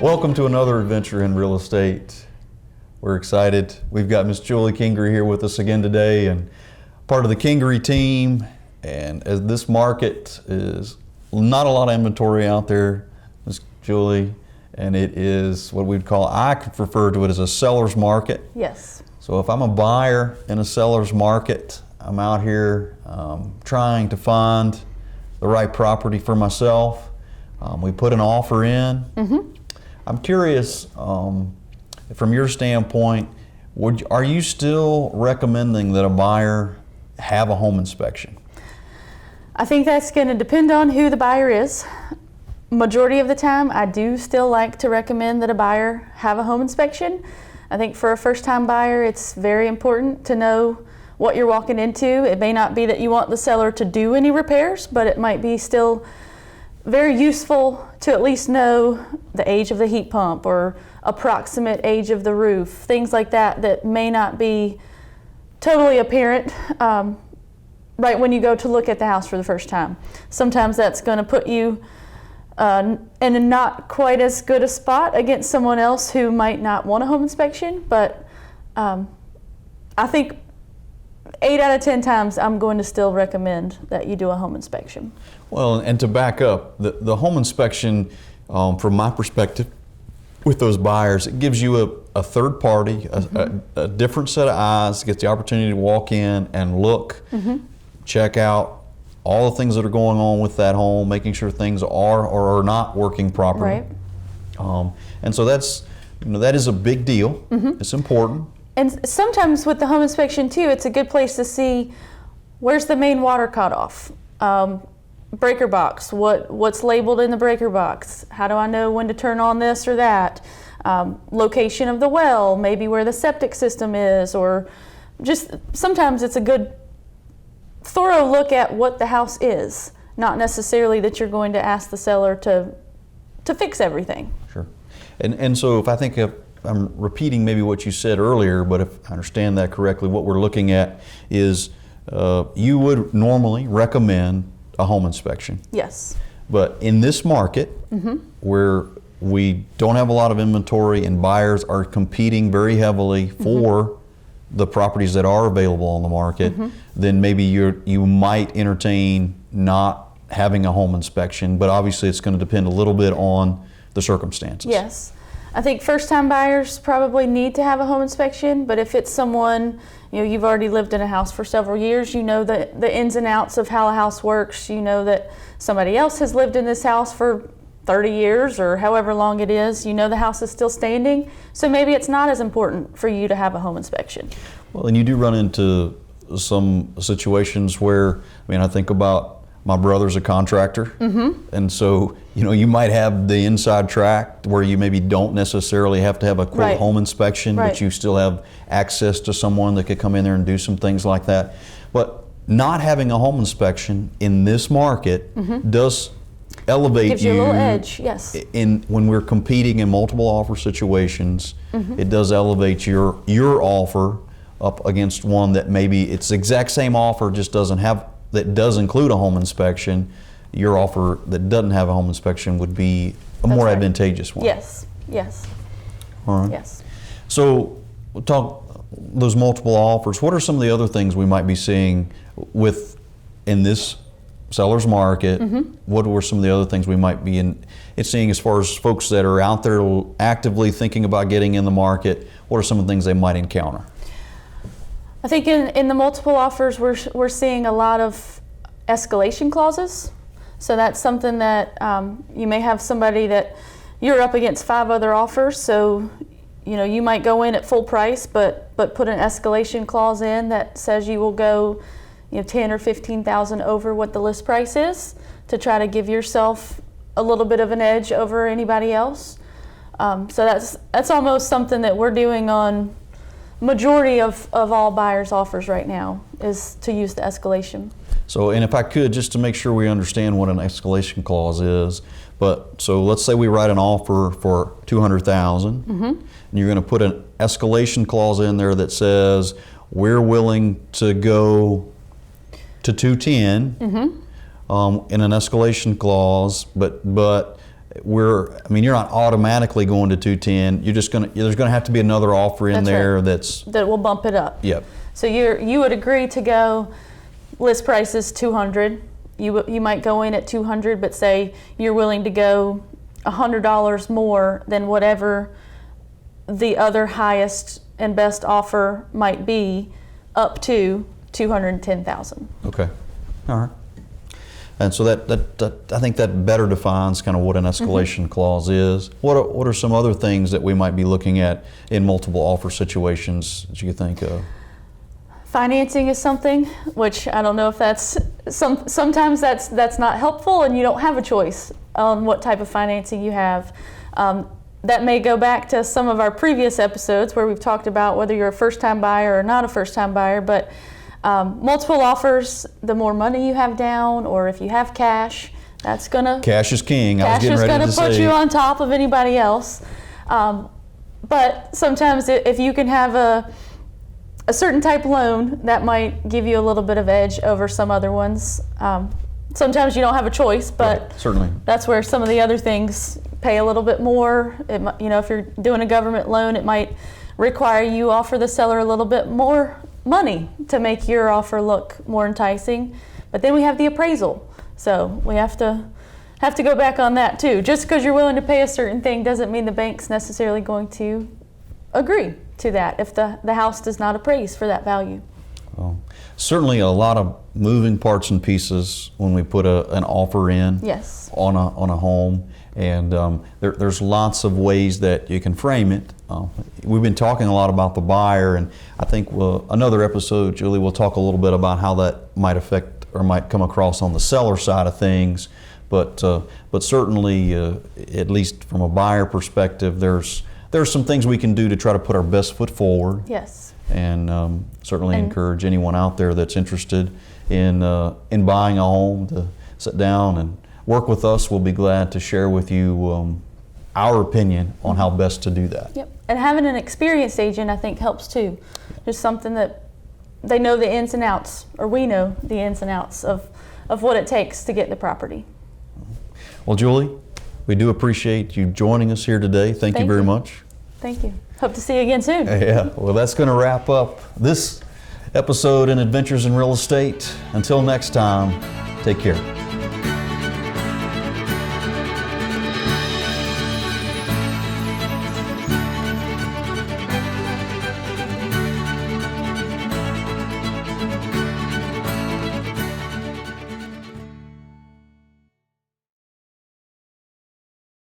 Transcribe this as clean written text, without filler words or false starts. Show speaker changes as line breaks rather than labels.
Welcome to another adventure in real estate. We're excited. We've got Miss Julie Kingery here with us again today, and part of the Kingery team. And as this market is not a lot of inventory out there, Miss Julie, and it is what we'd call, I could refer to it as a seller's market.
Yes.
So if I'm a buyer in a seller's market, I'm out here trying to find the right property for myself. We put an offer in.
Mm-hmm.
I'm curious, from your standpoint, are you still recommending that a buyer have a home inspection?
I think that's going to depend on who the buyer is. Majority of the time, I do still like to recommend that a buyer have a home inspection. I think for a first-time buyer, it's very important to know what you're walking into. It may not be that you want the seller to do any repairs, but it might be still very useful to at least know the age of the heat pump or approximate age of the roof, things like that that may not be totally apparent right when you go to look at the house for the first time. Sometimes that's going to put you in a not quite as good a spot against someone else who might not want a home inspection, but I think 8 out of 10 times I'm going to still recommend that you do a home inspection.
Well, and to back up, the home inspection, from my perspective, with those buyers, it gives you a third party, a different set of eyes, gets the opportunity to walk in and look, check out all the things that are going on with that home, making sure things are or are not working properly.
Right.
And so that's, that is a big deal. It's important.
And sometimes with the home inspection too, it's a good place to see where's the main water cutoff. Breaker box, what's labeled in the breaker box? How do I know when to turn on this or that? Location of the well, maybe where the septic system is, or just sometimes it's a good thorough look at what the house is, not necessarily that you're going to ask the seller to fix everything.
Sure. And so if I think I'm repeating maybe what you said earlier, but if I understand that correctly, what we're looking at is you would normally recommend a home inspection.
Yes.
But in this market, where we don't have a lot of inventory and buyers are competing very heavily for the properties that are available on the market, then maybe you might entertain not having a home inspection, but obviously it's going to depend a little bit on the circumstances.
Yes. I think first-time buyers probably need to have a home inspection, but if it's someone, you've already lived in a house for several years, you know the ins and outs of how a house works, you know that somebody else has lived in this house for 30 years or however long it is, you know the house is still standing, so maybe it's not as important for you to have a home inspection.
Well, and you do run into some situations where, I think about my brother's a contractor, and so you might have the inside track where you maybe don't necessarily have to have a quote home inspection, but you still have access to someone that could come in there and do some things like that. But not having a home inspection in this market does elevate
gives you a little edge, yes.
When we're competing in multiple offer situations, it does elevate your offer up against one that maybe it's the exact same offer, just that does include a home inspection. Your offer that doesn't have a home inspection would be a more advantageous one.
Yes, yes.
All right.
Yes.
So we'll talk those multiple offers. What are some of the other things we might be seeing in this seller's market? What were some of the other things we might be seeing as far as folks that are out there actively thinking about getting in the market? What are some of the things they might encounter?
I think in the multiple offers, we're seeing a lot of escalation clauses. So that's something that you may have somebody that you're up against 5 other offers. So you might go in at full price, but put an escalation clause in that says you will go 10 or 15,000 over what the list price is to try to give yourself a little bit of an edge over anybody else. So that's almost something that we're doing on majority of all buyers' offers right now, is to use the escalation.
So, and if I could, just to make sure we understand what an escalation clause is, so let's say we write an offer for $200,000, and you're going to put an escalation clause in there that says we're willing to go to 210 in an escalation clause, but you're not automatically going to 210. There's gonna have to be another offer in
That's
there
right.
that
will bump it up.
Yep.
So you would agree to go, list price is 200. You might go in at 200, but say you're willing to go $100 more than whatever the other highest and best offer might be, up to 210,000.
Okay. All right. And so that I think that better defines kind of what an escalation clause is. What are some other things that we might be looking at in multiple offer situations that you think of?
Financing is something which I don't know if that's sometimes that's not helpful, and you don't have a choice on what type of financing you have. That may go back to some of our previous episodes where we've talked about whether you're a first-time buyer or not a first-time buyer, but multiple offers, the more money you have down, or if you have cash, that's gonna...
Cash is king.
Cash is gonna put you on top of anybody else. But sometimes if you can have a certain type loan, that might give you a little bit of edge over some other ones. Sometimes you don't have a choice, but
right, certainly
that's where some of the other things pay a little bit more. If you're doing a government loan, it might require you offer the seller a little bit more money to make your offer look more enticing. But then we have the appraisal, so we have to go back on that too. Just because you're willing to pay a certain thing doesn't mean the bank's necessarily going to agree to that if the house does not appraise for that value.
Well, certainly a lot of moving parts and pieces when we put an offer in.
Yes.
on a home, and there's lots of ways that you can frame it. We've been talking a lot about the buyer, and I think another episode, Julie, we'll talk a little bit about how that might affect or might come across on the seller side of things. But certainly, at least from a buyer perspective, there's some things we can do to try to put our best foot forward.
Yes.
And certainly encourage anyone out there that's interested in buying a home to sit down and work with us. We'll be glad to share with you our opinion on how best to do that.
Yep. And having an experienced agent, I think, helps too. Just something that they know the ins and outs, or we know the ins and outs of what it takes to get the property.
Well, Julie, we do appreciate you joining us here today. Thank you very much.
Thank you. Hope to see you again soon.
Yeah, well, that's going to wrap up this episode in Adventures in Real Estate. Until next time, take care.